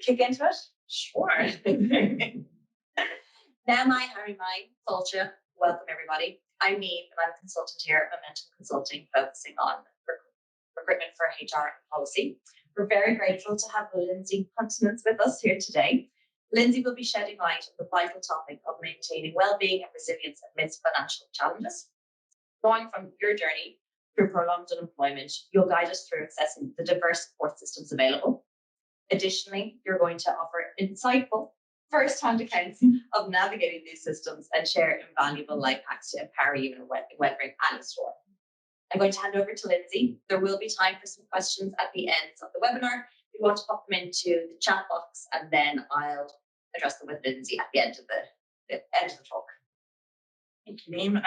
kick into it? Sure. Now, Harry, Fulcha. Welcome, everybody. I'm Neve, and I'm a consultant here at Momentum Consulting, focusing on recruitment for HR and policy. We're very grateful to have Lindsay Huntsman with us here today. Lindsay will be shedding light on the vital topic of maintaining well-being and resilience amidst financial challenges. Going from your journey through prolonged unemployment, you'll guide us through assessing the diverse support systems available. Additionally, you're going to offer insightful first-hand accounts of navigating these systems and share invaluable life hacks to empower you in weathering any storm. I'm going to hand over to Lindsay. There will be time for some questions at the end of the webinar. If you want to pop them into the chat box, and then I'll address them with Lindsay at the end of the talk. Thank you, Neve.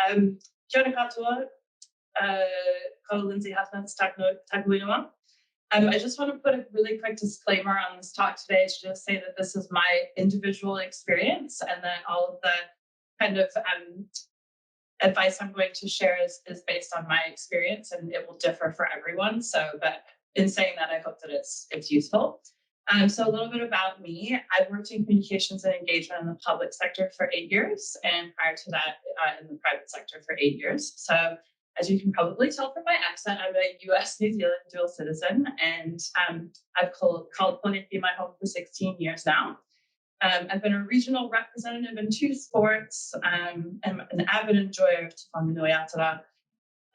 Kia ora katoa. Ko Lindsay Huffman's Takuinoa. I just want to put a really quick disclaimer on this talk today to just say that this is my individual experience, and then all of the kind of advice I'm going to share is based on my experience, and it will differ for everyone. So, but in saying that, I hope that it's useful. So a little bit about me. I've worked in communications and engagement in the public sector for 8 years, and prior to that, in the private sector for 8 years. So, as you can probably tell from my accent, I'm a US New Zealand dual citizen, and I've called Polyniki my home for 16 years now. I've been a regional representative in 2 sports. I'm an avid enjoyer of Te Whanganui Atara.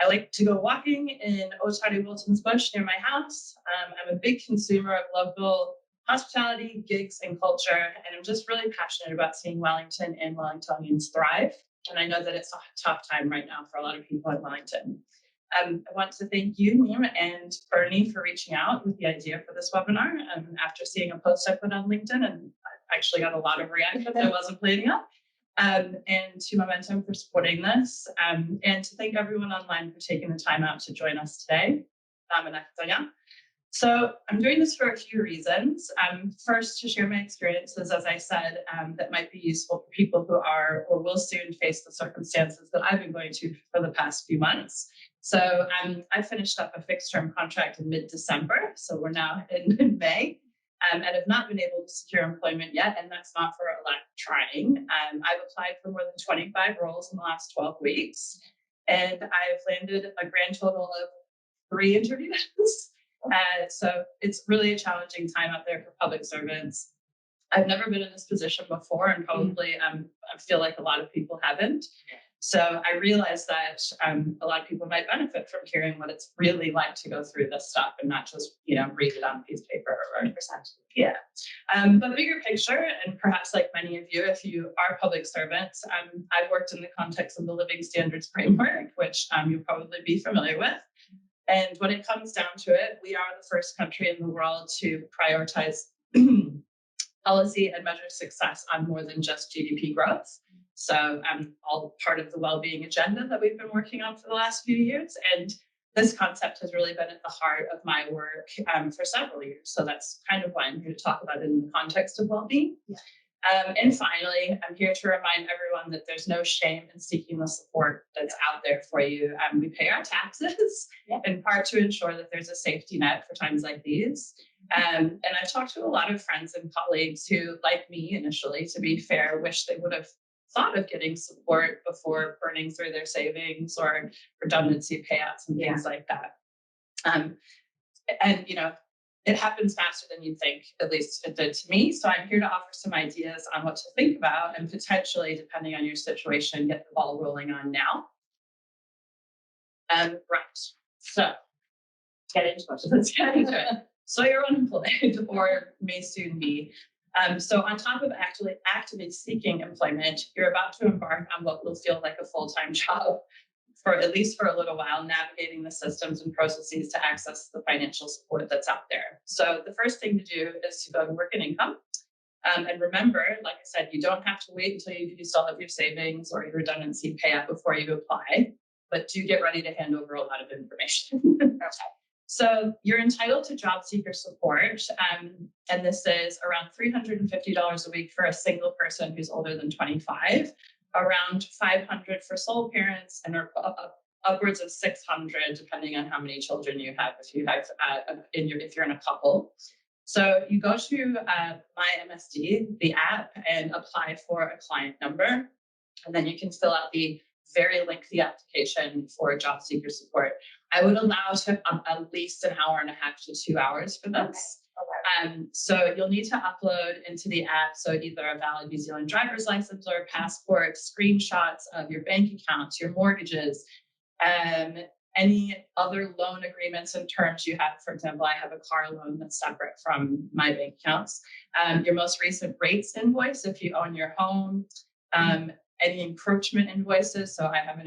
I like to go walking in Otari Wilton's Bush near my house. I'm a big consumer of local hospitality, gigs, and culture, and I'm just really passionate about seeing Wellington and Wellingtonians thrive. And I know that it's a tough time right now for a lot of people in Wellington. I want to thank you, Neve, and Bernie for reaching out with the idea for this webinar. After seeing a post I put on LinkedIn, and I actually got a lot of reactions I wasn't planning on. And to Momentum for supporting this, and to thank everyone online for taking the time out to join us today. So I'm doing this for a few reasons. First, to share my experiences, as I said, that might be useful for people who are or will soon face the circumstances that I've been going to for the past few months. So I finished up a fixed-term contract in mid-December, so we're now in May, and have not been able to secure employment yet, and that's not for a lack of trying. I've applied for more than 25 roles in the last 12 weeks, and I've landed a grand total of 3 interviews. So it's really a challenging time out there for public servants. I've never been in this position before, and probably I feel like a lot of people haven't. So I realized that a lot of people might benefit from hearing what it's really like to go through this stuff and not just, read it on a piece of paper or 100%. Yeah. But bigger picture, and perhaps like many of you, if you are public servants, I've worked in the context of the Living Standards Framework, which you'll probably be familiar with. And when it comes down to it, we are the first country in the world to prioritize policy and measure success on more than just GDP growth. So all part of the well-being agenda that we've been working on for the last few years. And this concept has really been at the heart of my work for several years. So that's kind of why I'm here to talk about it in the context of well-being. Yeah. And finally, I'm here to remind everyone that there's no shame in seeking the support that's out there for you. We pay our taxes in part to ensure that there's a safety net for times like these. And I've talked to a lot of friends and colleagues who, like me initially, to be fair, wish they would have thought of getting support before burning through their savings or redundancy payouts and things like that. And, it happens faster than you'd think, at least it did to me. So I'm here to offer some ideas on what to think about and potentially, depending on your situation, get the ball rolling on now. Right. So Get into it. Let's get into it. So you're unemployed or may soon be. So on top of actively seeking employment, you're about to embark on what will feel like a full-time job, for at least for a little while, navigating the systems and processes to access the financial support that's out there. So the first thing to do is to go to work and income. And remember, like I said, you don't have to wait until you still have your savings or your redundancy payout before you apply, but do get ready to hand over a lot of information. Okay. So you're entitled to job seeker support, and this is around $350 a week for a single person who's older than 25, around $500 for sole parents, and upwards of $600 depending on how many children you have. If you have if you're in a couple, So you go to My MSD, the app, and apply for a client number. And then you can fill out the very lengthy application for job seeker support. I would allow to at least an hour and a half to 2 hours for this. Okay. So you'll need to upload into the app, so either a valid New Zealand driver's license or a passport, screenshots of your bank accounts, your mortgages, any other loan agreements and terms you have. For example, I have a car loan that's separate from my bank accounts. Your most recent rates invoice if you own your home. Any encroachment invoices. So I have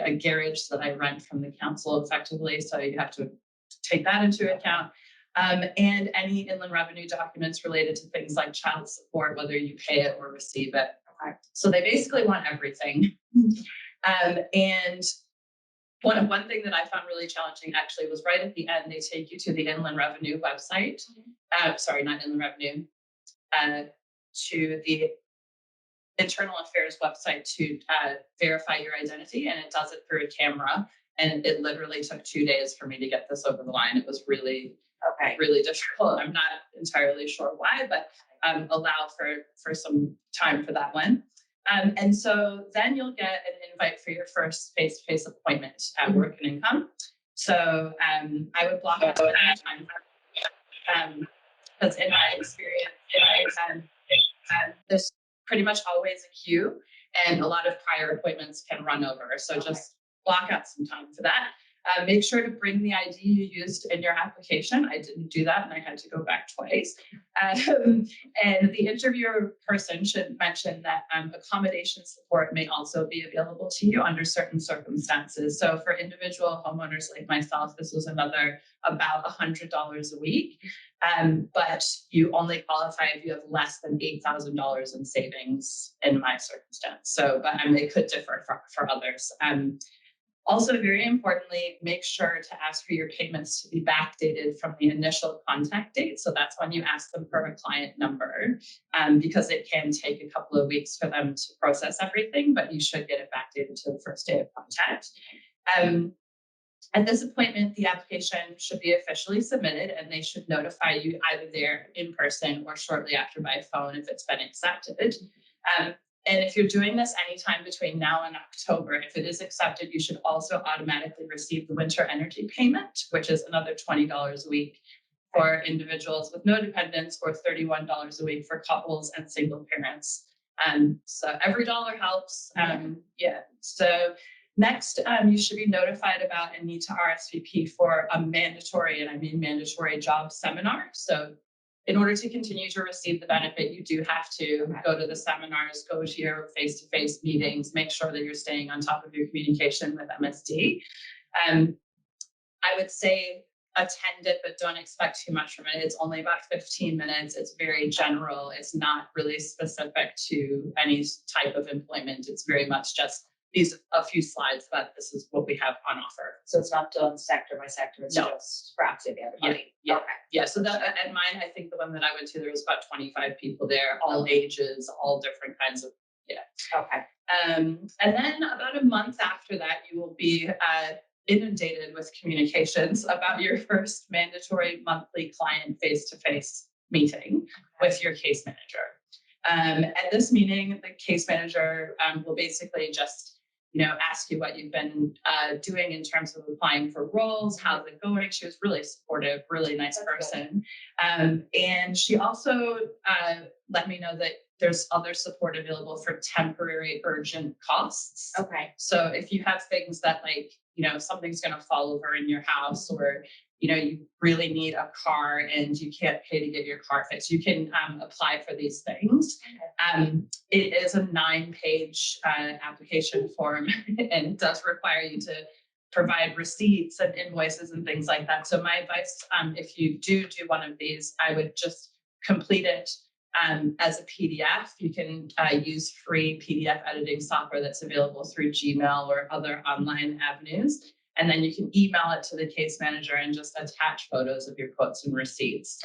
a garage that I rent from the council effectively. So you have to take that into account. And any inland revenue documents related to things like child support, whether you pay it or receive it. Okay. So they basically want everything. And one thing that I found really challenging actually was right at the end, they take you to the inland revenue website. Sorry, not inland revenue, to the internal affairs website to verify your identity, and it does it through a camera. And it literally took 2 days for me to get this over the line. It was really difficult. I'm not entirely sure why, but allow for some time for that one. And so then you'll get an invite for your first face-to-face appointment at Work and Income. So I would block out that time because in my experience, there's pretty much always a queue, and a lot of prior appointments can run over. So just block out some time for that. Make sure to bring the ID you used in your application. I didn't do that, and I had to go back twice. And the interviewer person should mention that accommodation support may also be available to you under certain circumstances. So for individual homeowners like myself, this was about $100 a week. But you only qualify if you have less than $8,000 in savings in my circumstance. So, but it could differ for others. Also, very importantly, make sure to ask for your payments to be backdated from the initial contact date. So that's when you ask them for a client number, because it can take a couple of weeks for them to process everything, but you should get it backdated to the first day of contact. At this appointment, the application should be officially submitted, and they should notify you either there in person or shortly after by phone if it's been accepted. And if you're doing this anytime between now and October, if it is accepted, you should also automatically receive the winter energy payment, which is another $20 a week for individuals with no dependents, or $31 a week for couples and single parents. So every dollar helps. So next, you should be notified about and need to RSVP for a mandatory, and I mean mandatory, job seminar. So in order to continue to receive the benefit, you do have to go to the seminars, go to your face-to-face meetings, make sure that you're staying on top of your communication with MSD. I would say attend it, but don't expect too much from it. It's only about 15 minutes. It's very general. It's not really specific to any type of employment. It's very much just a few slides, but this is what we have on offer. So it's not done sector by sector. It's just for absolutely everybody. Yeah. So that at mine, I think the one that I went to, there was about 25 people there, all ages, all different kinds of. Okay. And then about a month after that, you will be inundated with communications about your first mandatory monthly client face-to-face meeting with your case manager. At this meeting, the case manager will basically just ask you what you've been doing in terms of applying for roles, how's it going. She was really supportive, really nice person. And she also let me know that there's other support available for temporary urgent costs. Okay. So if you have things that something's going to fall over in your house, or you really need a car and you can't pay to get your car fixed, you can apply for these things. It is a 9-page application form, and it does require you to provide receipts and invoices and things like that. So my advice, if you do one of these, I would just complete it as a PDF. You can use free PDF editing software that's available through Gmail or other online avenues. And then you can email it to the case manager and just attach photos of your quotes and receipts.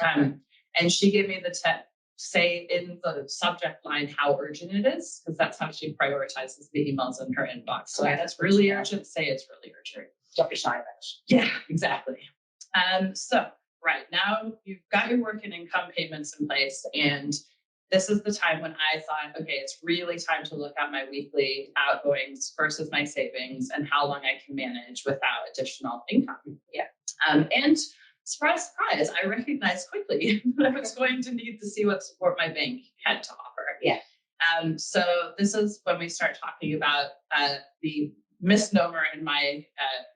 And she gave me the tip, say in the subject line how urgent it is, because that's how she prioritizes the emails in her inbox. So if it's really urgent, say it's really urgent. Don't be shy about it. Yeah, exactly. So right now you've got your working income payments in place, and this is the time when I thought, okay, it's really time to look at my weekly outgoings versus my savings and how long I can manage without additional income. Yeah. And surprise, surprise, I recognized quickly that I was going to need to see what support my bank had to offer. Yeah. So this is when we start talking about the misnomer in my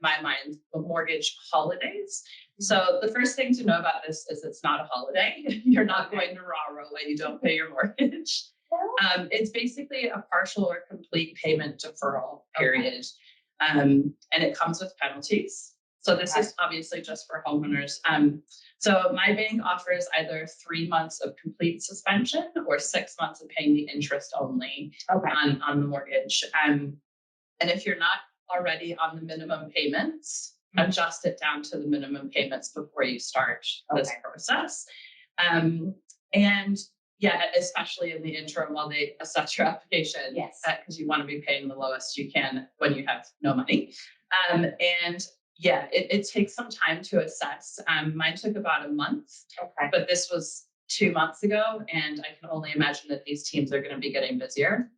mind, the mortgage holidays. So the first thing to know about this is it's not a holiday. You're not going to rah-rah when you don't pay your mortgage. It's basically a partial or complete payment deferral period. And it comes with penalties. So this is obviously just for homeowners. So my bank offers either 3 months of complete suspension or 6 months of paying the interest only on the mortgage. And if you're not already on the minimum payments, adjust it down to the minimum payments before you start this process. And yeah, especially in the interim while they assess your application, because you want to be paying the lowest you can when you have no money. And yeah, it takes some time to assess. Mine took about a month, but this was 2 months ago, and I can only imagine that these teams are going to be getting busier.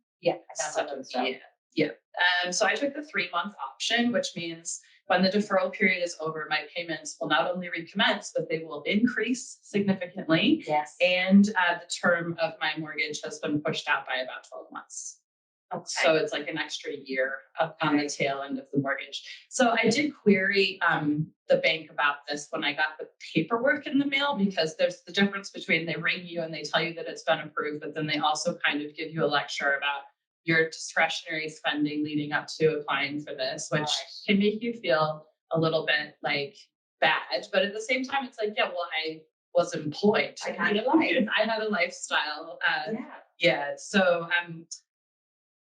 So I took the 3-month option, which means when the deferral period is over, my payments will not only recommence, but they will increase significantly. And the term of my mortgage has been pushed out by about 12 months. So it's like an extra year on the tail end of the mortgage. So I did query the bank about this when I got the paperwork in the mail, because there's the difference between they ring you and they tell you that it's been approved, but then they also kind of give you a lecture about your discretionary spending leading up to applying for this, which can make you feel a little bit like bad. But at the same time, it's like, yeah, well, I was employed. I had a life. I had a lifestyle. So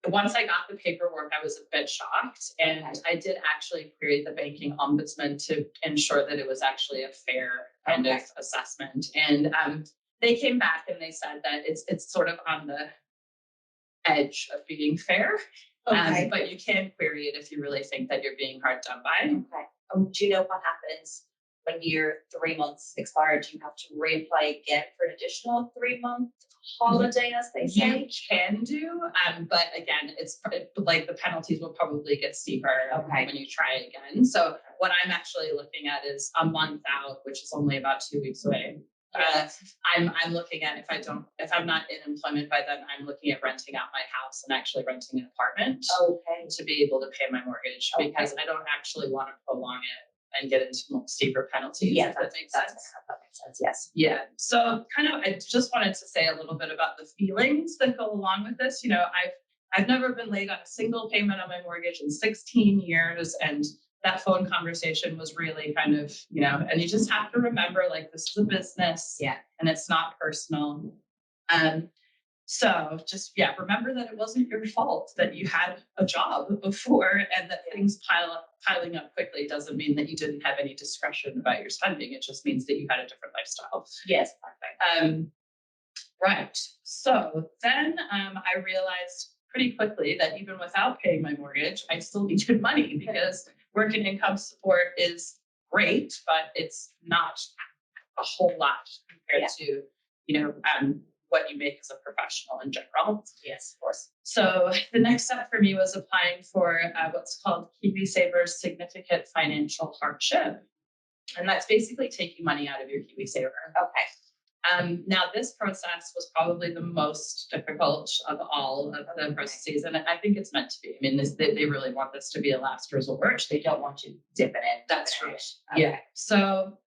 once I got the paperwork, I was a bit shocked. And I did actually query the banking ombudsman to ensure that it was actually a fair kind of assessment. And they came back and they said that it's sort of on the edge of being fair. But you can query it if you really think that you're being hard done by. Do you know what happens when your 3 months expired? Do you have to reapply again for an additional 3-month holiday, as they say? You can do, but again, it's like the penalties will probably get steeper when you try again. So what I'm actually looking at is a month out, which is only about 2 weeks away. I'm looking at if I'm not in employment by then, I'm looking at renting out my house and actually renting an apartment to be able to pay my mortgage, because I don't actually want to prolong it and get into steeper penalties. Yeah, that makes sense. That makes sense. Yes. Yeah. So I just wanted to say a little bit about the feelings that go along with this. You know, I've never been late on a single payment on my mortgage in 16 years, and that phone conversation was really kind of, and you just have to remember, like, this is a business, and it's not personal. So just, remember that it wasn't your fault that you had a job before, and that things piling up quickly doesn't mean that you didn't have any discretion about your spending. It just means that you had a different lifestyle. Yes. Right. So then I realized pretty quickly that even without paying my mortgage, I still needed money, because working income support is great, but it's not a whole lot compared to, what you make as a professional in general. Yes, of course. So the next step for me was applying for what's called KiwiSaver's significant financial hardship. And that's basically taking money out of your KiwiSaver. Now, this process was probably the most difficult of all of the processes, and I think it's meant to be. I mean, they really want this to be a last resort. They don't want you dipping in. That's right. Yeah. So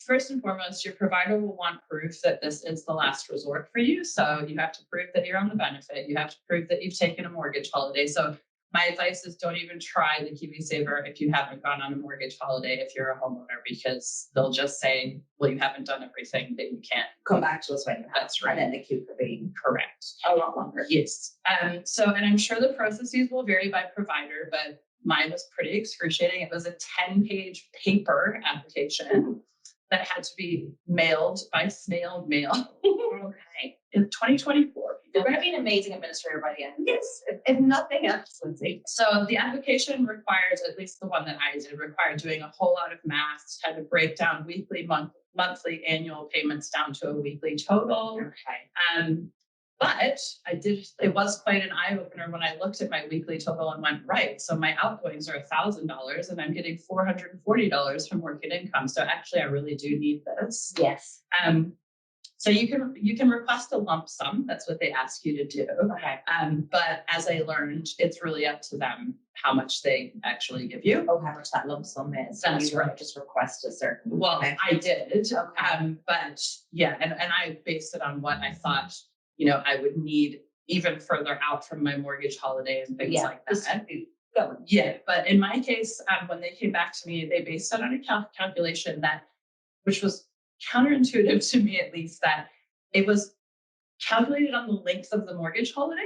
first and foremost, your provider will want proof that this is the last resort for you. So you have to prove that you're on the benefit. You have to prove that you've taken a mortgage holiday. So my advice is don't even try the KiwiSaver if you haven't gone on a mortgage holiday if you're a homeowner, because they'll just say, well, you haven't done everything, that you can't come back to us when you have. That's right. And then the queue could be correct. A lot longer. Yes. And I'm sure the processes will vary by provider, but mine was pretty excruciating. It was a 10-page paper application. that had to be mailed by snail mail Okay. in 2024. You're going to be an amazing administrator by the end. Yes. If nothing else, Lindsay. So the application requires, at least the one that I did, required doing a whole lot of math, had to break down weekly, monthly, annual payments down to a weekly total. Okay. But it was quite an eye opener when I looked at my weekly total and went, right, so my outgoings are $1,000 and I'm getting $440 from working income. So actually I really do need this. Yes. So you can request a lump sum. That's what they ask you to do. Okay. But as I learned, it's really up to them how much they actually give you. Oh, how much that lump sum is. So That's you right. Just request a certain. Well, Okay. I did. Okay. But yeah, and I based it on what I thought, I would need even further out from my mortgage holiday and things like that. Yeah, but in my case, when they came back to me, they based it on a calculation which was counterintuitive to me, at least, that it was calculated on the length of the mortgage holiday.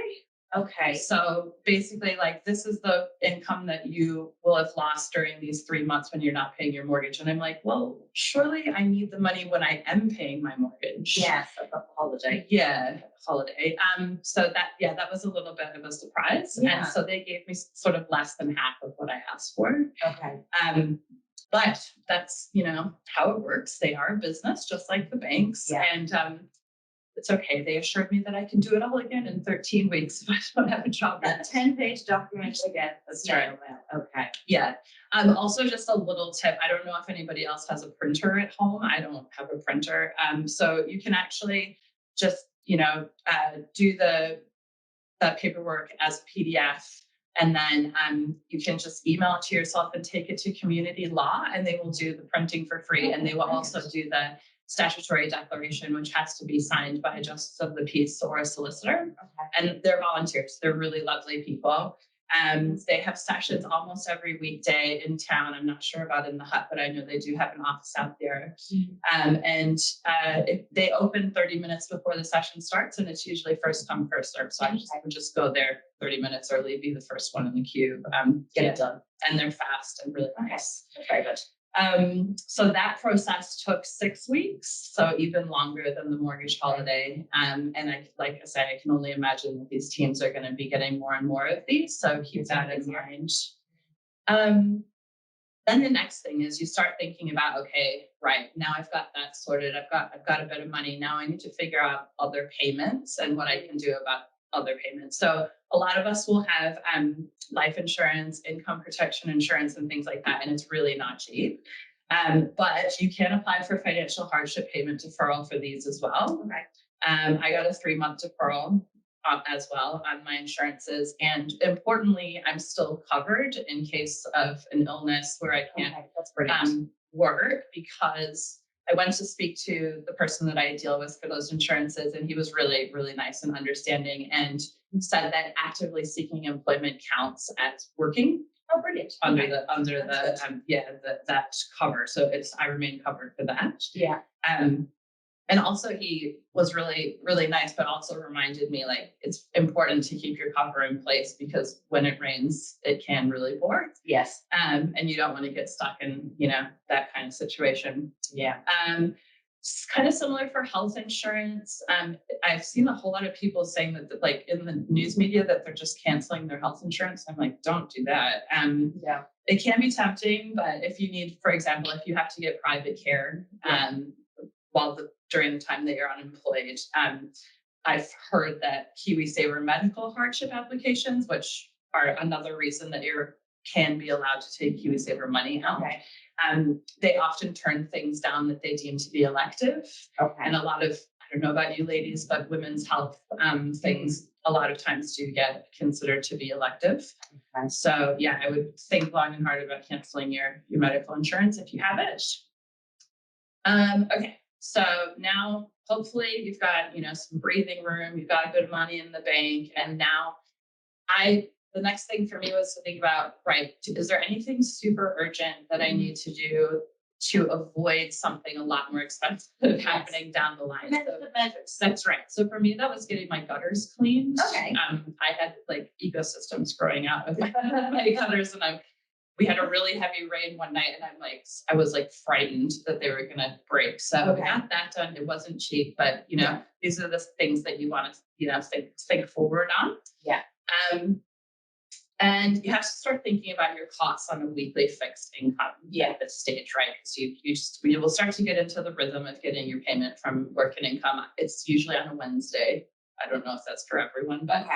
Okay. So basically, like, this is the income that you will have lost during these 3 months when you're not paying your mortgage. And I'm like, well, surely I need the money when I am paying my mortgage. Yes, the holiday. Yeah, holiday. So that was a little bit of a surprise. Yeah. And so they gave me sort of less than half of what I asked for. Okay. But that's, how it works. They are a business, just like the banks. Yeah. And it's okay. They assured me that I can do it all again in 13 weeks if I don't have a job. That 10-page document again. That's right. Okay. Yeah. Also, just a little tip. I don't know if anybody else has a printer at home. I don't have a printer. So you can actually just, do the paperwork as a PDF. And then you can just email it to yourself and take it to community law, and they will do the printing for free. And they will also do the statutory declaration, which has to be signed by a justice of the peace or a solicitor. Okay. And they're volunteers. They're really lovely people. They have sessions almost every weekday in town. I'm not sure about in the Hut, but I know they do have an office out there. They open 30 minutes before the session starts, and it's usually first come, first serve. So I would just go there 30 minutes early, be the first one in the queue, get it done. And they're fast and really nice. Very good. So that process took 6 weeks, so even longer than the mortgage holiday. And like I said, I can only imagine that these teams are going to be getting more and more of these. So keep that in mind. Then the next thing is you start thinking about, okay, right, now I've got that sorted. I've got a bit of money. Now I need to figure out other payments and what I can do about other payments. So a lot of us will have life insurance, income protection insurance, and things like that, and it's really not cheap. But you can apply for financial hardship payment deferral for these as well. Okay. I got a 3-month deferral as well on my insurances, and importantly, I'm still covered in case of an illness where I can't work, because I went to speak to the person that I deal with for those insurances, and he was really, really nice and understanding, and said that actively seeking employment counts as working. Oh, brilliant! Under that cover, so I remain covered for that. Yeah. And also he was really, really nice, but also reminded me, like, it's important to keep your cover in place, because when it rains, it can really pour. Yes. And you don't want to get stuck in, that kind of situation. Yeah. It's kind of similar for health insurance. I've seen a whole lot of people saying that, like, in the news media, that they're just canceling their health insurance. I'm like, don't do that. Yeah. It can be tempting, but if you need, for example, if you have to get private care, during the time that you're unemployed, I've heard that KiwiSaver medical hardship applications, which are another reason that you can be allowed to take KiwiSaver money out. Okay. They often turn things down that they deem to be elective. Okay. And a lot of, I don't know about you ladies, but women's health things a lot of times do get considered to be elective. Okay. So yeah, I would think long and hard about canceling your medical insurance if you have it. Okay. So now hopefully you've got, some breathing room, you've got good money in the bank. And now the next thing for me was to think about, right, is there anything super urgent that I need to do to avoid something a lot more expensive happening down the line? Measures. That's right. So for me, that was getting my gutters cleaned. Okay. I had like ecosystems growing out of my gutters, and we had a really heavy rain one night, and I was like frightened that they were gonna break. So we got that done. It wasn't cheap, but these are the things that you want to think forward on. Yeah. And you have to start thinking about your costs on a weekly fixed income at this stage, right? Because you will start to get into the rhythm of getting your payment from work and income. It's usually on a Wednesday. I don't know if that's for everyone, but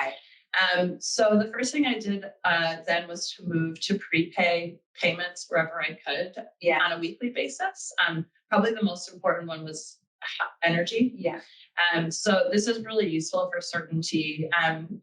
so the first thing I did then was to move to prepay payments wherever I could on a weekly basis. Probably the most important one was energy. Yeah. So this is really useful for certainty.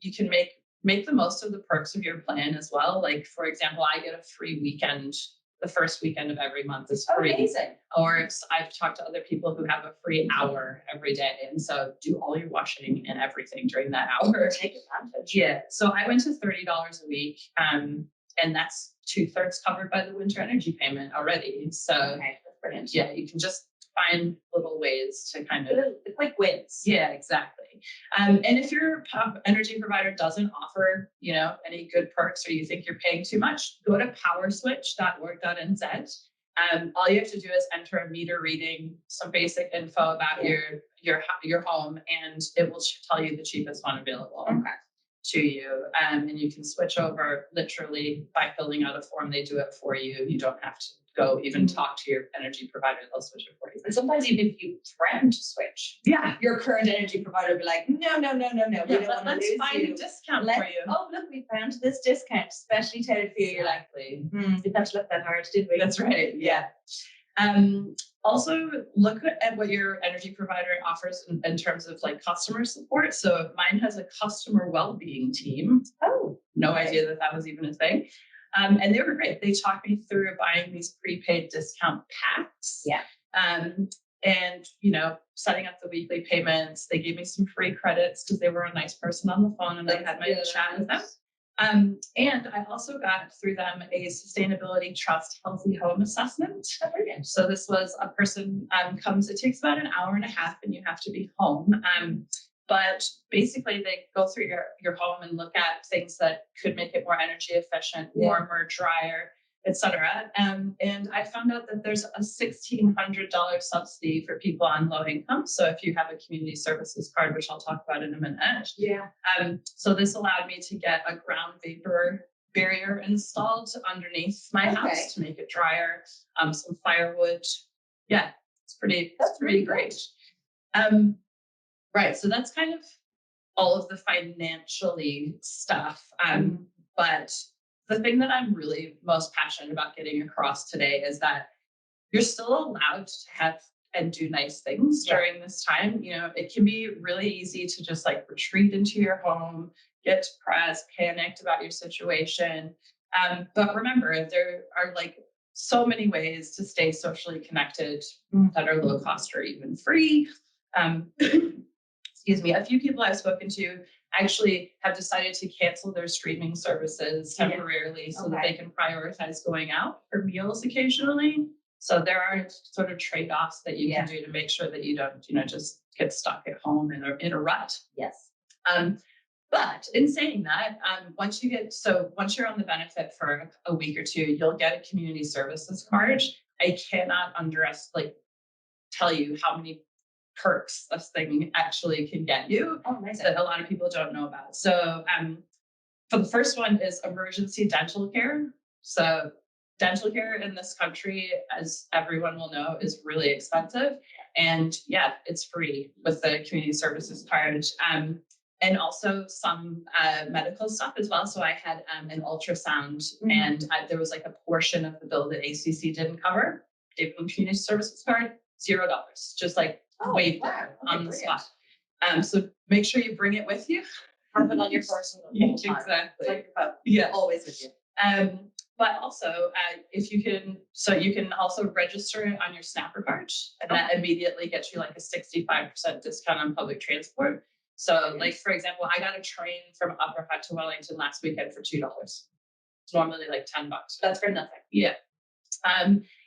You can make the most of the perks of your plan as well. Like, for example, I get a free weekend. The first weekend of every month is free. Amazing. Or I've talked to other people who have a free hour every day. And so do all your washing and everything during that hour. Take advantage. Yeah. So I went to $30 a week. And that's 2/3 covered by the winter energy payment already. So that's brilliant. Yeah, you can just find little ways to kind of the quick wins. Yeah, exactly. And if your energy provider doesn't offer, any good perks, or you think you're paying too much, go to powerswitch.org.nz. All you have to do is enter a meter reading, some basic info about your home, and it will tell you the cheapest one available to you. And you can switch over literally by filling out a form. They do it for you. You don't have to go even talk to your energy provider. They'll switch it for you. And sometimes even if you threaten to switch, your current energy provider will be like, no, we don't want to let's lose find you. a discount for you. Oh, look, we found this discount, specially tailored for you. You're like, didn't have to look that hard, did we? That's right. Yeah. Also, look at what your energy provider offers in terms of like customer support. So mine has a customer well-being team. Oh, no idea that was even a thing. And they were great. They talked me through buying these prepaid discount packs. Yeah. And, setting up the weekly payments. They gave me some free credits because they were a nice person on the phone, and I had my chat with them. And I also got through them a Sustainability Trust Healthy Home Assessment. Oh, brilliant. So this was a person it takes about an hour and a half, and you have to be home. But basically, they go through your home and look at things that could make it more energy efficient, warmer, drier, etc. And I found out that there's a $1,600 subsidy for people on low income. So if you have a community services card, which I'll talk about in a minute. Yeah. So this allowed me to get a ground vapor barrier installed underneath my house to make it drier. Some firewood. Yeah, it's pretty great. Right. So that's kind of all of the financially stuff. But the thing that I'm really most passionate about getting across today is that you're still allowed to have and do nice things during this time. It can be really easy to just like retreat into your home, get depressed, panicked about your situation. But remember, there are like so many ways to stay socially connected that are low cost or even free. Excuse me, a few people I've spoken to actually have decided to cancel their streaming services temporarily so that they can prioritize going out for meals occasionally. So there are sort of trade-offs that you can do to make sure that you don't, just get stuck at home in a rut. Yes. But in saying that, once you're on the benefit for a week or two, you'll get a community services card. I cannot tell you how many perks this thing actually can get you that a lot of people don't know about. So for the first one is emergency dental care. So dental care in this country, as everyone will know, is really expensive. And it's free with the community services card. And also some medical stuff as well. So I had an ultrasound and there was like a portion of the bill that ACC didn't cover. Gave them community services card, $0. Just like waived it on the spot. So make sure you bring it with you. Have it on your person. Exactly. Like your phone. Always with you. But also, if you can also register it on your Snapper card, and that immediately gets you like a 65% discount on public transport. So, like for example, I got a train from Upper Hutt to Wellington last weekend for $2. It's normally like $10. That's for nothing. Yeah.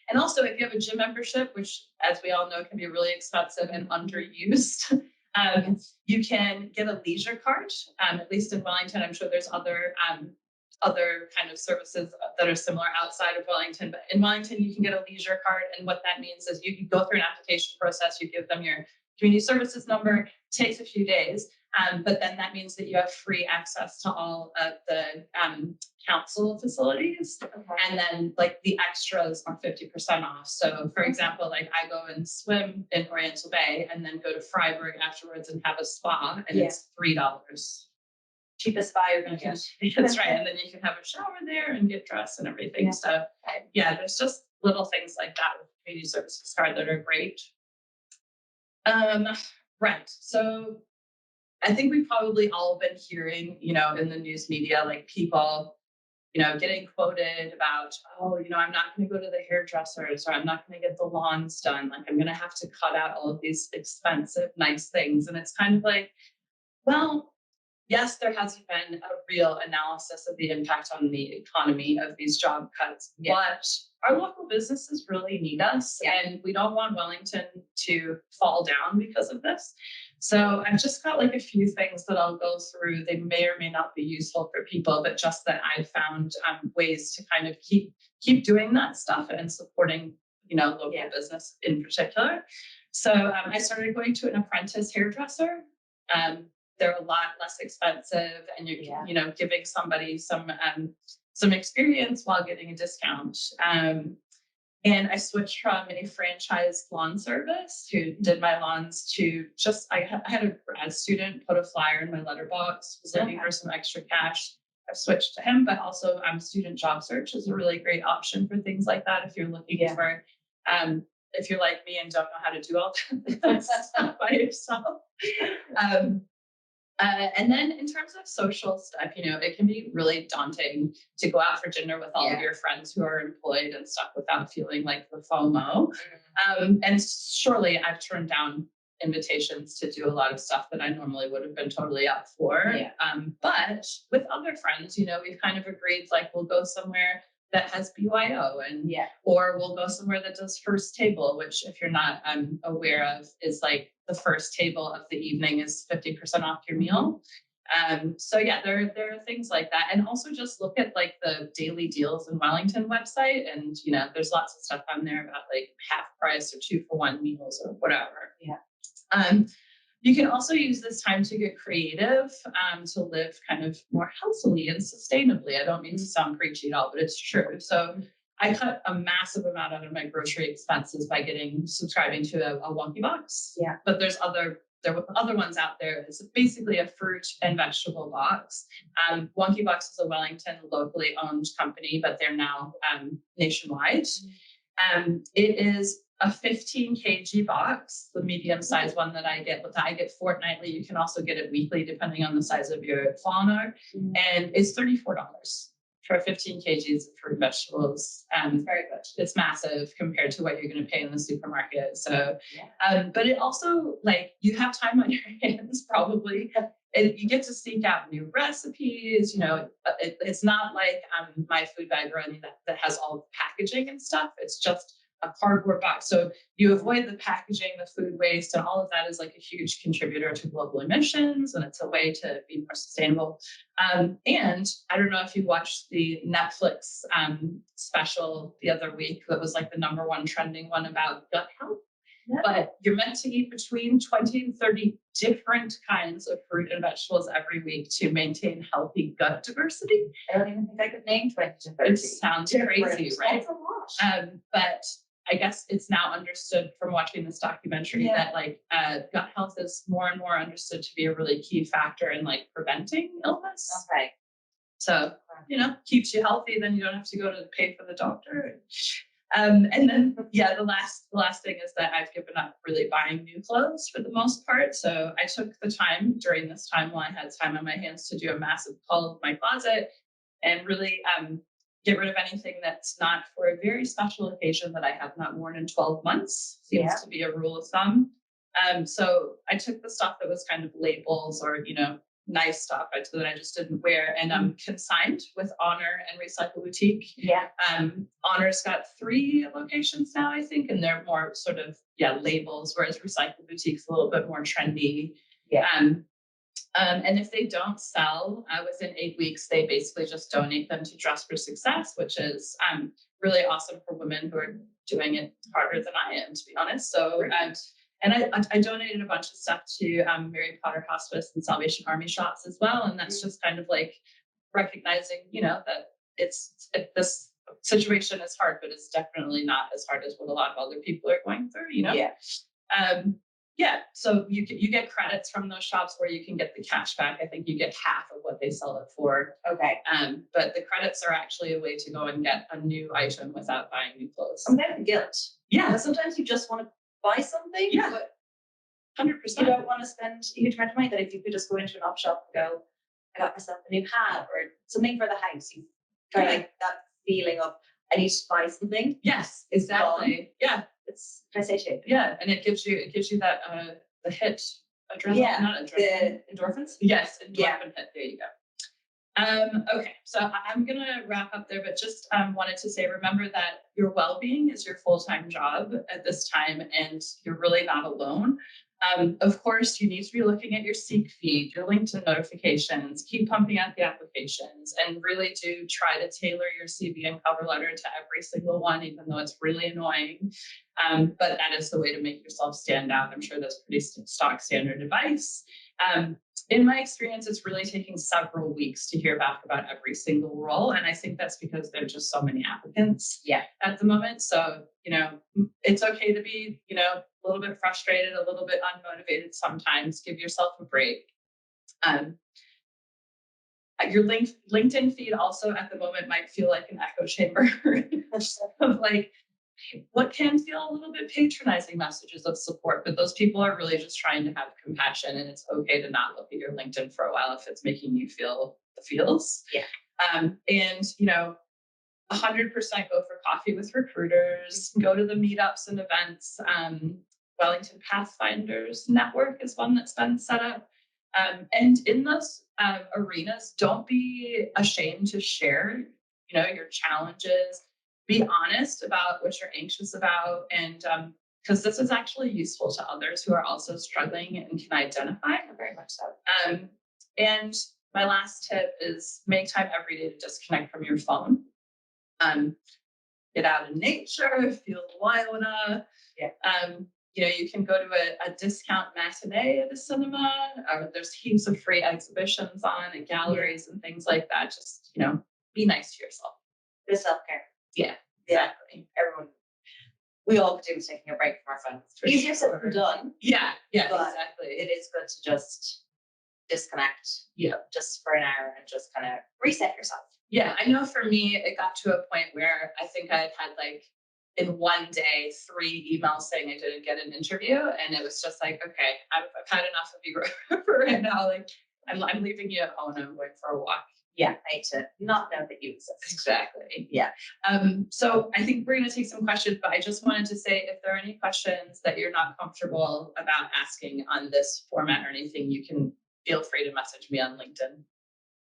And also, if you have a gym membership, which, as we all know, can be really expensive and underused, you can get a leisure card. At least in Wellington, I'm sure there's other other kind of services that are similar outside of Wellington. But in Wellington, you can get a leisure card. And what that means is you can go through an application process, you give them your community services number, takes a few days. But then that means that you have free access to all of the council facilities. Okay. And then like the extras are 50% off. So for example, like I go and swim in Oriental Bay and then go to Freiburg afterwards and have a spa, and it's $3. Cheapest spa you're going to get. That's right. And then you can have a shower there and get dressed and everything. Yeah. So yeah, there's just little things like that with the community services card that are great. Right. So I think we've probably all been hearing, you know, in the news media, like people, you know, getting quoted about, oh, you know, I'm not going to go to the hairdressers, or I'm not going to get the lawns done. Like I'm going to have to cut out all of these expensive, nice things. And it's kind of like, well, yes, there hasn't been a real analysis of the impact on the economy of these job cuts, but our local businesses really need us, and we don't want Wellington to fall down because of this. So I've just got like a few things that I'll go through. They may or may not be useful for people, but just that I found ways to kind of keep doing that stuff and supporting, you know, local business in particular. So I started going to an apprentice hairdresser. They're a lot less expensive, and you're you know, giving somebody some experience while getting a discount. And I switched from a franchised lawn service who did my lawns to just, I had a grad student put a flyer in my letterbox, was looking for some extra cash. I've switched to him, but also student job search is a really great option for things like that if you're looking for, if you're like me and don't know how to do all that stuff by yourself. And then in terms of social stuff, you know, it can be really daunting to go out for dinner with all of your friends who are employed and stuff without feeling like the FOMO. And surely I've turned down invitations to do a lot of stuff that I normally would have been totally up for. But with other friends, you know, we've kind of agreed, like, we'll go somewhere that has BYO, and or we'll go somewhere that does first table, which if you're not aware of is like the first table of the evening is 50% off your meal. So yeah, there are things like that. And also just look at like the daily deals in Wellington website, and you know, there's lots of stuff on there about like half price or 2-for-1 meals or whatever. You can also use this time to get creative, to live kind of more healthily and sustainably. I don't mean to sound preachy at all, but it's true. So I cut a massive amount out of my grocery expenses by subscribing to a Wonky Box. But there are other ones out there. It's basically a fruit and vegetable box. Wonky Box is a Wellington locally owned company, but they're now nationwide. It is a 15 kg box, the medium size one that I get fortnightly. You can also get it weekly, depending on the size of your fauna. And it's $34 for 15 kgs of fruit and vegetables. Very good. It's massive compared to what you're going to pay in the supermarket. So, but it also, like, you have time on your hands, probably. You get to seek out new recipes. You know, it's not like my food bag or anything that has all the packaging and stuff. It's just a cardboard box. So you avoid the packaging, the food waste, and all of that is like a huge contributor to global emissions. And it's a way to be more sustainable. And I don't know if you watched the Netflix special the other week that was like the #1 trending one about gut health. But you're meant to eat between 20 and 30 different kinds of fruit and vegetables every week to maintain healthy gut diversity. I don't even think I could name 20 to 30. It sounds crazy, right? That's a lot. But I guess it's now understood from watching this documentary that like gut health is more and more understood to be a really key factor in like preventing illness. Okay. So, you know, keeps you healthy, then you don't have to go to pay for the doctor. And then, the last thing is that I've given up really buying new clothes for the most part. So I took the time during this time while I had time on my hands to do a massive cull of my closet and really get rid of anything that's not for a very special occasion that I have not worn in 12 months. Seems to be a rule of thumb. So I took the stuff that was kind of labels or, you know, nice stuff that I just didn't wear, and consigned with Honor and Recycle Boutique. Honor's got 3 locations now, I think, and they're more sort of labels, whereas Recycle Boutique's a little bit more trendy. And if they don't sell within 8 weeks, they basically just donate them to Dress for Success, which is really awesome for women who are doing it harder than I am, to be honest. So, and I donated a bunch of stuff to Mary Potter Hospice and Salvation Army shops as well. And that's just kind of like recognizing, that this situation is hard, but it's definitely not as hard as what a lot of other people are going through, Yeah. So you get credits from those shops where you can get the cash back. I think you get half of what they sell it for. Okay. But the credits are actually a way to go and get a new item without buying new clothes. Without the guilt. Yeah. But sometimes you just want to buy something. Yeah. But 100%. you don't want to spend a huge amount of money that if you could just go into an op shop and go, I got myself a new hat or something for the house. You kind of like that feeling of I need to buy something. Yes, exactly. Yeah. It's PlayStation. Yeah. And it gives you that the hit adrenaline, not adrenaline. The endorphins. Yes, endorphin hit. There you go. Okay, so I'm going to wrap up there, but just wanted to say, remember that your well-being is your full-time job at this time, and you're really not alone. Of course, you need to be looking at your Seek feed, your LinkedIn notifications, keep pumping out the applications, and really do try to tailor your CV and cover letter to every single one, even though it's really annoying. But that is the way to make yourself stand out. I'm sure that's pretty stock standard advice. In my experience, it's really taking several weeks to hear back about every single role. And I think that's because there are just so many applicants at the moment. So, it's okay to be, a little bit frustrated, a little bit unmotivated sometimes. Give yourself a break. Your LinkedIn feed also at the moment might feel like an echo chamber of like, what can feel a little bit patronizing messages of support, but those people are really just trying to have compassion, and it's okay to not look at your LinkedIn for a while if it's making you feel the feels. Yeah. And 100% go for coffee with recruiters, go to the meetups and events. Wellington Pathfinders Network is one that's been set up. And in those arenas, don't be ashamed to share, your challenges. Be honest about what you're anxious about, and because this is actually useful to others who are also struggling and can identify. Very much so. And my last tip is make time every day to disconnect from your phone. Get out in nature, feel the wild. You can go to a discount matinee at a cinema, or there's heaps of free exhibitions on at galleries and things like that. Just, be nice to yourself. The self-care. Yeah, exactly. Everyone, we all could do with taking a break from our phones. Easier said than done. Yeah, exactly. It is good to just disconnect. Yeah. Just for an hour and just kind of reset yourself. Yeah, I know for me, it got to a point where I think I had like in one day 3 emails saying I didn't get an interview, and it was just like, okay, I've had enough of you for right now. Like, I'm leaving you at home and I'm going for a walk. Yeah, I hate to not know that you exist. Exactly. Yeah. So I think we're going to take some questions, but I just wanted to say, if there are any questions that you're not comfortable about asking on this format or anything, you can feel free to message me on LinkedIn.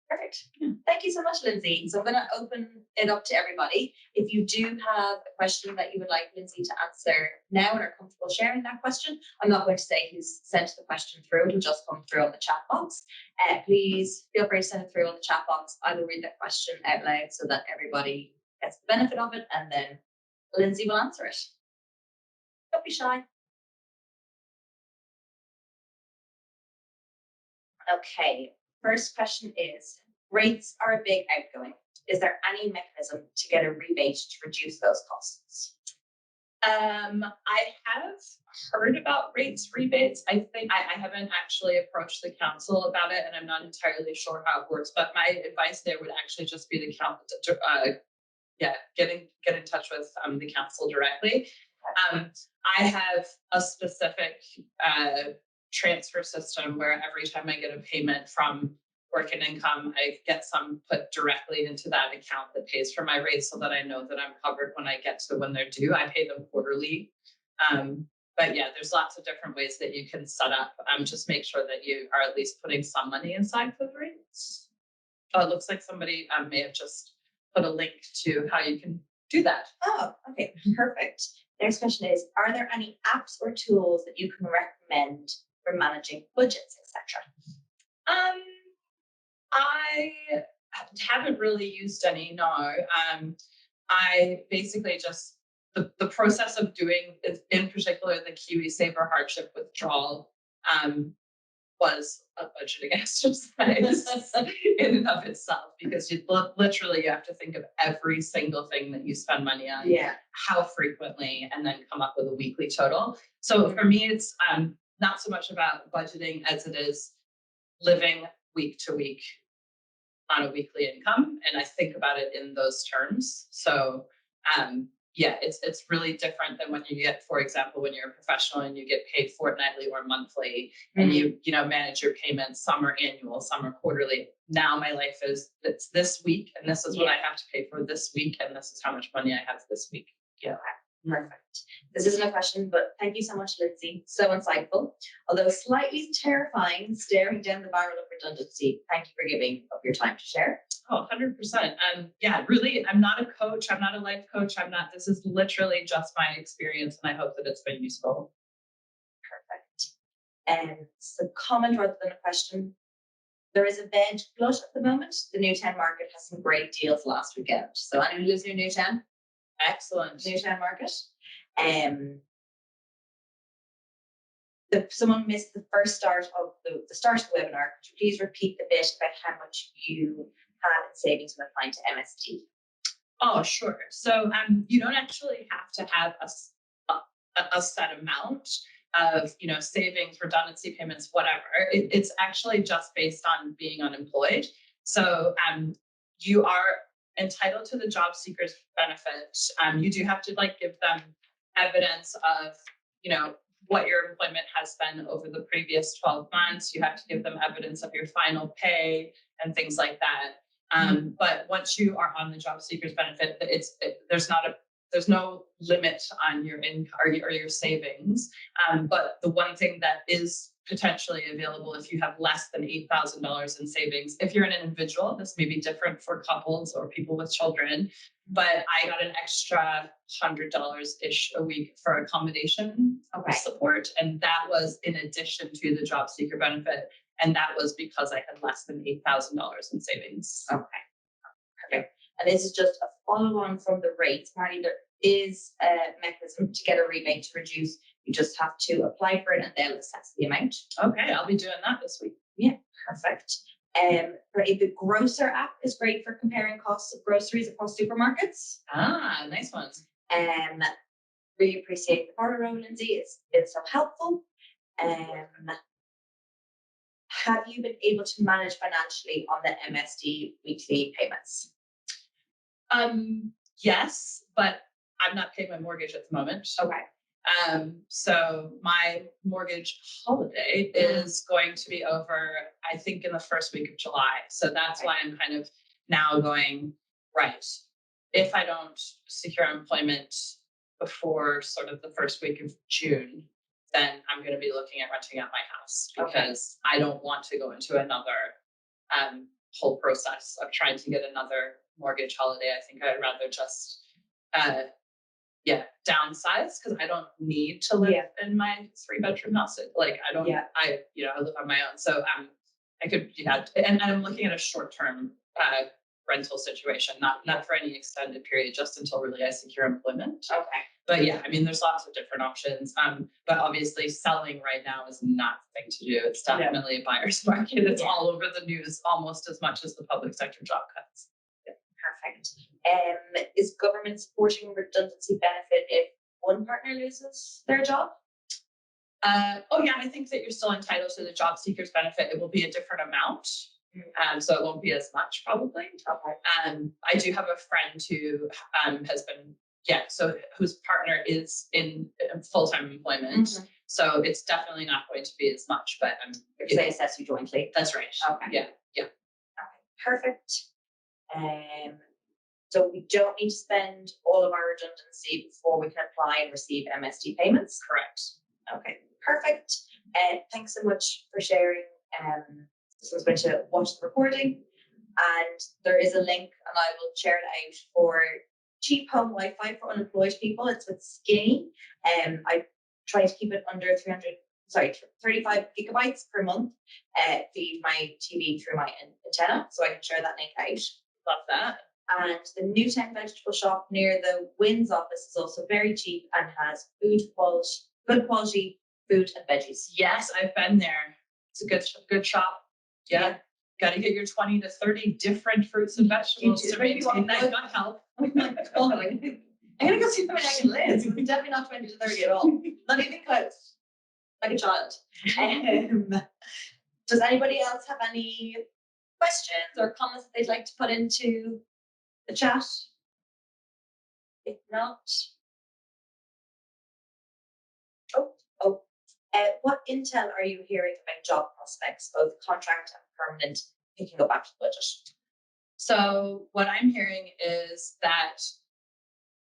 Perfect. Yeah. Thank you so much, Lindsay. So I'm going to open it up to everybody. If you do have a question that you would like Lindsay to answer now and are comfortable sharing that question, I'm not going to say who's sent the question through. It'll just come through on the chat box. Please feel free to send it through on the chat box. I will read that question out loud so that everybody gets the benefit of it, and then Lindsay will answer it. Don't be shy. Okay. First question is, rates are a big outgoing. Is there any mechanism to get a rebate to reduce those costs? I have heard about rates rebates. I think I haven't actually approached the council about it, and I'm not entirely sure how it works. But my advice there would actually just be get in touch with the council directly. I have a specific transfer system where every time I get a payment from Work and Income, I get some put directly into that account that pays for my rates, so that I know that I'm covered when I get to when they're due. I pay them quarterly. But yeah, there's lots of different ways that you can set up. Just make sure that you are at least putting some money inside for the rates. Oh, it looks like somebody may have just put a link to how you can do that. Oh, okay, perfect. Next question is, are there any apps or tools that you can recommend for managing budgets, etc.? Um, I haven't really used any, no. I basically just the process of doing, in particular, the KiwiSaver hardship withdrawal, um, was a budgeting exercise in and of itself, because literally you have to think of every single thing that you spend money on, Yeah. how frequently, and then come up with a weekly total. So for me, it's not so much about budgeting as it is living week to week on a weekly income, and I think about it in those terms. So yeah, it's really different than when you get, for example, when you're a professional and you get paid fortnightly or monthly, and you know, manage your payments. Some are annual, some are quarterly. Now my life is, it's this week, and this is what I have to pay for this week, and this is how much money I have this week. Yeah. Perfect. This isn't a question, but thank you so much, Lindsay. So insightful, although slightly terrifying, staring down the barrel of redundancy. Thank you for giving up your time to share. Oh, 100%. Yeah, really, I'm not a coach. I'm not a life coach. This is literally just my experience, and I hope that it's been useful. Perfect. And it's a comment rather than a question. There is a veg glut at the moment. The Newtown market has some great deals last weekend. So anyone who lives near Newtown? Excellent. Newtown market. Someone missed the first start of the start of the webinar. Could you please repeat a bit about how much you had in savings when applying to MSD? Oh, sure. So you don't actually have to have a set amount of, you know, savings, redundancy payments, whatever. It's actually just based on being unemployed. So you are entitled to the job seekers benefit. You do have to give them evidence of, you know, what your employment has been over the previous 12 months. You have to give them evidence of your final pay and things like that. But once you are on the job seekers benefit, there's no limit on your income or your savings. But the one thing that is potentially available, if you have less than $8,000 in savings, if you're an individual, this may be different for couples or people with children, but I got an extra $100-ish a week for accommodation support. And that was in addition to the job seeker benefit. And that was because I had less than $8,000 in savings. Okay. Perfect. And this is just a follow on from the rates. Apparently there is a mechanism to get a rebate to reduce. You just have to apply for it and they'll assess the amount. Okay, I'll be doing that this week. Yeah, perfect. The Grocer app is great for comparing costs of groceries across supermarkets. Ah, nice ones. Really appreciate the photo, Lindsay. It's been so helpful. Have you been able to manage financially on the MSD weekly payments? Yes, but I'm not paying my mortgage at the moment. Okay. So my mortgage holiday is going to be over, I think, in the first week of July. So that's why I'm kind of now going, right, if I don't secure employment before sort of the first week of June, then I'm going to be looking at renting out my house, because I don't want to go into another whole process of trying to get another mortgage holiday. I think I'd rather just downsize, because I don't need to live in my 3-bedroom house. I live on my own. So I could, and I'm looking at a short-term rental situation, not for any extended period, just until really I secure employment. Okay. But yeah, I mean, there's lots of different options. But obviously selling right now is not the thing to do. It's definitely a buyer's market. It's all over the news almost as much as the public sector job cuts. Perfect. Is government supporting redundancy benefit if one partner loses their job? I think that you're still entitled to the job seekers benefit. It will be a different amount. So it won't be as much probably. Okay. I do have a friend who has been, whose partner is in full-time employment. So it's definitely not going to be as much, but they assess you jointly. That's right. Okay. Yeah. Okay. Perfect. So we don't need to spend all of our redundancy before we can apply and receive MSD payments. Correct. Okay. Perfect. Thanks so much for sharing. So I'm going to watch the recording, and there is a link, and I will share it out for cheap home Wi-Fi for unemployed people. It's with Skinny. I try to keep it under 300 35 gigabytes per month, feed my TV through my antenna, so I can share that link out. Love that. And the Newtown vegetable shop near the Wynn's office is also very cheap and has good quality food and veggies. Yes, I've been there. It's a good shop. Yeah. Got to get your 20 to 30 different fruits and vegetables to maintain that gut health. Oh my God. I'm going to go see how many I can live. It's definitely not 20 to 30 at all. Not even close. Like a child. Does anybody else have any questions or comments that they'd like to put into the chat? If not, what intel are you hearing about job prospects, both contract and permanent, picking up after the budget? So what I'm hearing is that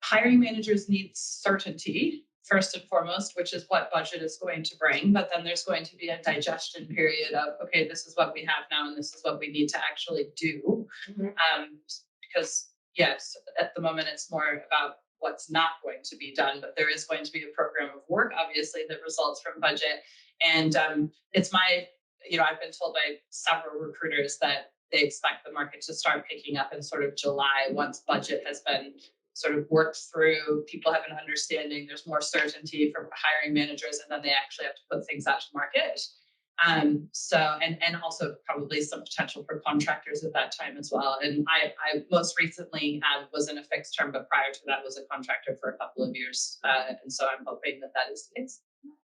hiring managers need certainty first and foremost, which is what budget is going to bring. But then there's going to be a digestion period of, okay, this is what we have now, and this is what we need to actually do. Because yes, at the moment it's more about what's not going to be done, but there is going to be a program of work, obviously, that results from budget. And it's my, I've been told by several recruiters that they expect the market to start picking up in sort of July once budget has been sort of worked through, people have an understanding, there's more certainty for hiring managers, and then they actually have to put things out to market. And also probably some potential for contractors at that time as well. And I most recently was in a fixed term, but prior to that was a contractor for a couple of years. And so I'm hoping that is the case.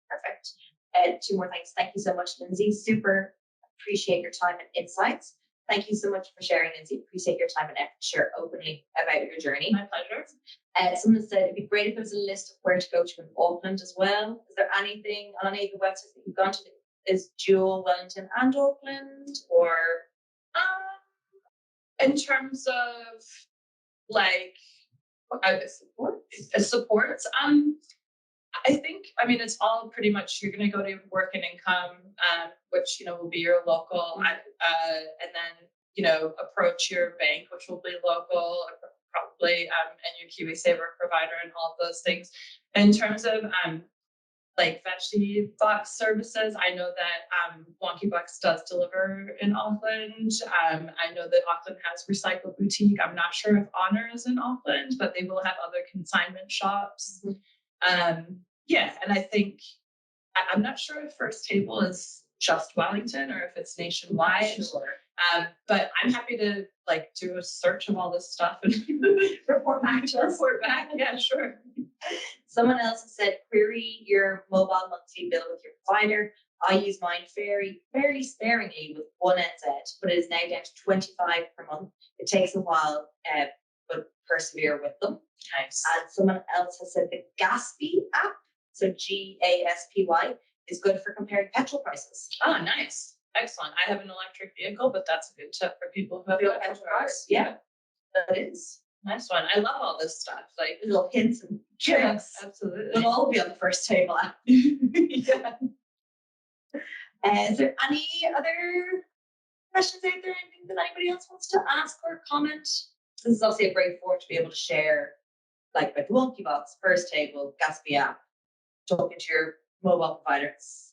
Perfect. Two more things. Thank you so much, Lindsay. Super appreciate your time and insights. Thank you so much for sharing, Lindsay. Appreciate your time and effort to share openly about your journey. My pleasure. Someone said it'd be great if there was a list of where to go to in Auckland as well. Is there anything on any of the websites that you've gone to? Is Dual, Wellington and Auckland, or in terms of like supports? I think, it's all pretty much, you're going to go to work and income, which, will be your local, and then, approach your bank, which will be local, probably, and your Kiwi Saver provider and all of those things. In terms of, like Veggie Box services, I know that Wonky Box does deliver in Auckland. I know that Auckland has Recycle Boutique. I'm not sure if Honor is in Auckland, but they will have other consignment shops. And I think, I'm not sure if First Table is just Wellington or if it's nationwide. Sure. But I'm happy to do a search of all this stuff and report back to us. Report back. Yeah, sure. Someone else said, query your mobile monthly bill with your provider. I use mine fairly sparingly with one NZ, but it is now down to 25 per month. It takes a while, but persevere with them. Nice. And someone else has said the Gaspy app, so GASPY, is good for comparing petrol prices. Oh, nice. Excellent. I have an electric vehicle, but that's a good tip for people who have petrol cars. Yeah, that is. Nice one. I love all this stuff. Like little hints and tricks. Yes, absolutely. It'll all be on the First Table app. Yeah. Is there any other questions out there? Anything that anybody else wants to ask or comment? This is obviously a great forum to be able to share, like about the Wonky Box, First Table, Gatsby app, talking to your mobile providers.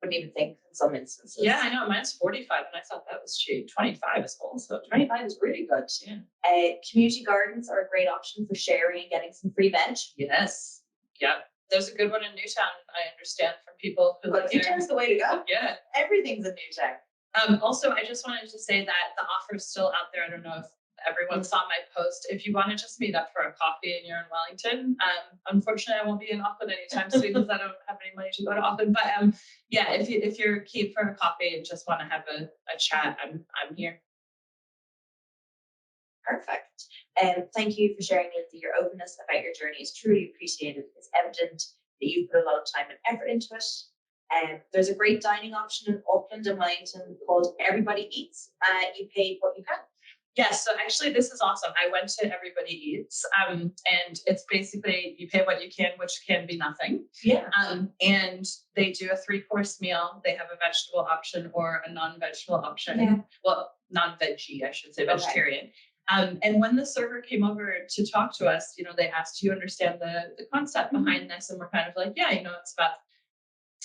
Wouldn't even think in some instances. Yeah, I know. Mine's 45, and I thought that was cheap. 25 is full, so 25 is really good. Yeah. Community gardens are a great option for sharing and getting some free veg. Yes. Yeah. There's a good one in Newtown, I understand, from people who live there. Newtown's the way to go. Yeah. Everything's in Newtown. Also, I just wanted to say that the offer is still out there. I don't know if everyone saw my post. If you want to just meet up for a coffee and you're in Wellington, unfortunately I won't be in Auckland anytime soon because I don't have any money to go to Auckland. But yeah, if you're keen for a coffee and just want to have a chat, I'm here. Perfect. Thank you for sharing, Lindsay. Your openness about your journey is truly appreciated. It's evident that you've put a lot of time and effort into it. There's a great dining option in Auckland and Wellington called Everybody Eats. You pay what you can. Yes, so actually this is awesome. I went to Everybody Eats, and it's basically you pay what you can, which can be nothing. Yeah. And they do a 3-course meal. They have a vegetable option or a non-vegetable option. Yeah. Well, non-veggie, I should say, vegetarian. Okay. And when the server came over to talk to us, they asked, do you understand the concept behind this? And we're kind of like, yeah, it's about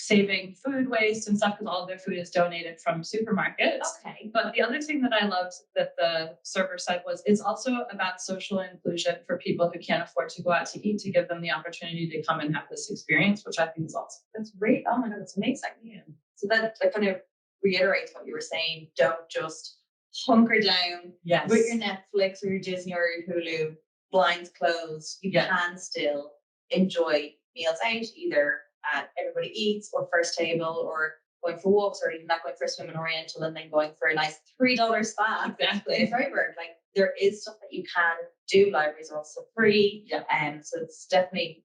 saving food waste and stuff because all of their food is donated from supermarkets. Okay. But the other thing that I loved that the server said was it's also about social inclusion for people who can't afford to go out to eat, to give them the opportunity to come and have this experience, which I think is awesome. That's great. Oh my God, that's amazing. Yeah. So that kind of reiterates what you were saying. Don't just hunker down Yes. with your Netflix or your Disney or your Hulu, blinds closed. You can still enjoy meals out, either at Everybody Eats or First Table, or going for walks, or even not going for a swim in Oriental and then going for a nice $3 spa. Exactly. In Freiburg. Like, there is stuff that you can do. Libraries are also free. Yeah. So it's definitely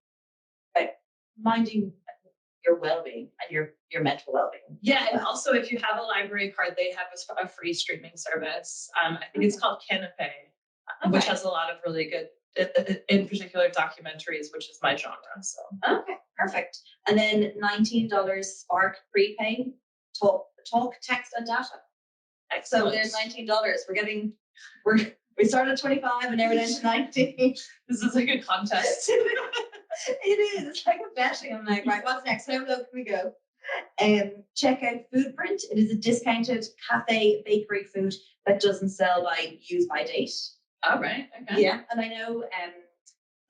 about minding your well-being and your mental well-being. Yeah, and also if you have a library card, they have a free streaming service. I think it's called Canapé, which has a lot of really good, in particular, documentaries, which is my genre. So Okay, perfect. And then $19 Spark prepay, talk, text, and data. So there's $19. We started at 25 and now we're down to 19. This is like a contest. It is. It's like a betting. I'm like, right, what's next? How low can we go? Check out Foodprint. It is a discounted cafe bakery food that doesn't sell by use by date. All right. Okay. Yeah, and I know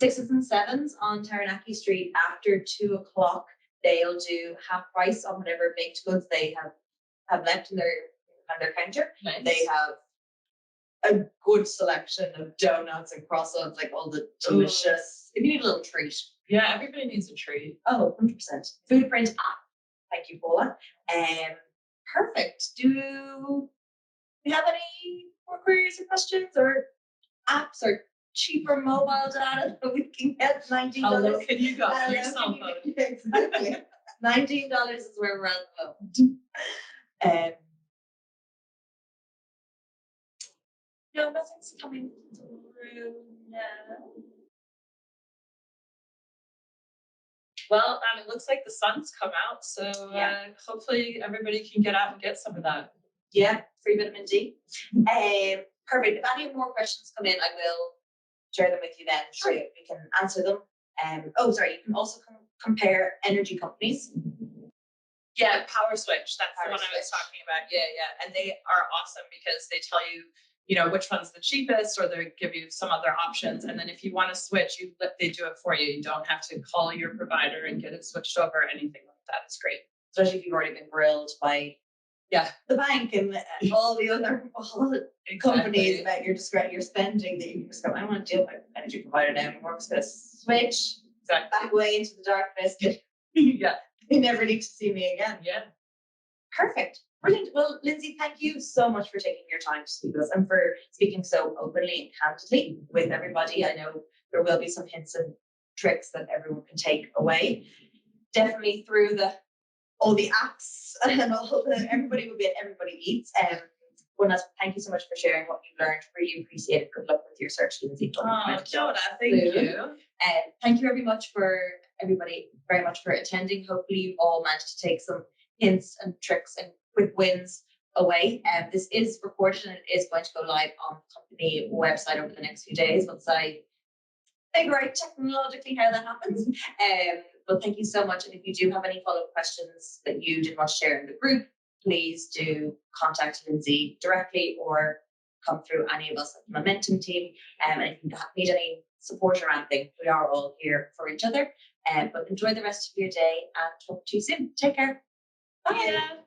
6s and 7s on Taranaki Street after 2 o'clock, they'll do half price on whatever baked goods they have left in their counter. Nice. They have a good selection of donuts and croissants, like all the delicious. If you need a little treat. Yeah, everybody needs a treat. Oh, 100%. Foodprint app. Thank you, Paula. Perfect. Do we have any more queries or questions or apps or cheaper mobile data that we can get? $19. How low can you go on your cell phone? Exactly. $19 is where we're at the moment. No, nothing's coming through now. Well, it looks like the sun's come out, so hopefully everybody can get out and get some of that. Yeah, free vitamin D. Perfect. If any more questions come in, I will share them with you then. Sure. So we can answer them. You can also compare energy companies. Yeah, Power Switch. That's the one I was talking about. Yeah. And they are awesome because they tell you, which one's the cheapest, or they give you some other options. And then if you want to switch, they do it for you. You don't have to call your provider and get it switched over or anything like that. It's great. Especially if you've already been grilled by the bank and all the other companies about your spending that you just go, I don't want to deal with my energy provider now anymore. I'm just going to switch back away into the darkness. Yeah. You never need to see me again. Yeah. Perfect. Brilliant. Well, Lindsay, thank you so much for taking your time to speak with us and for speaking so openly and candidly with everybody. I know there will be some hints and tricks that everyone can take away. Definitely through all the apps and everybody will be at Everybody Eats. One last thank you so much for sharing what you've learned. Really appreciate it. Good luck with your search, Lindsay. Jonah, thank you. Thank you everybody very much for attending. Hopefully you've all managed to take some hints and tricks and quick wins away. This is recorded and it is going to go live on the company website over the next few days once I figure out technologically how that happens. But thank you so much. And if you do have any follow-up questions that you did want to share in the group, please do contact Lindsay directly or come through any of us at the Momentum team. And if you need any support or anything, we are all here for each other. But enjoy the rest of your day and talk to you soon. Take care. Bye. Yeah.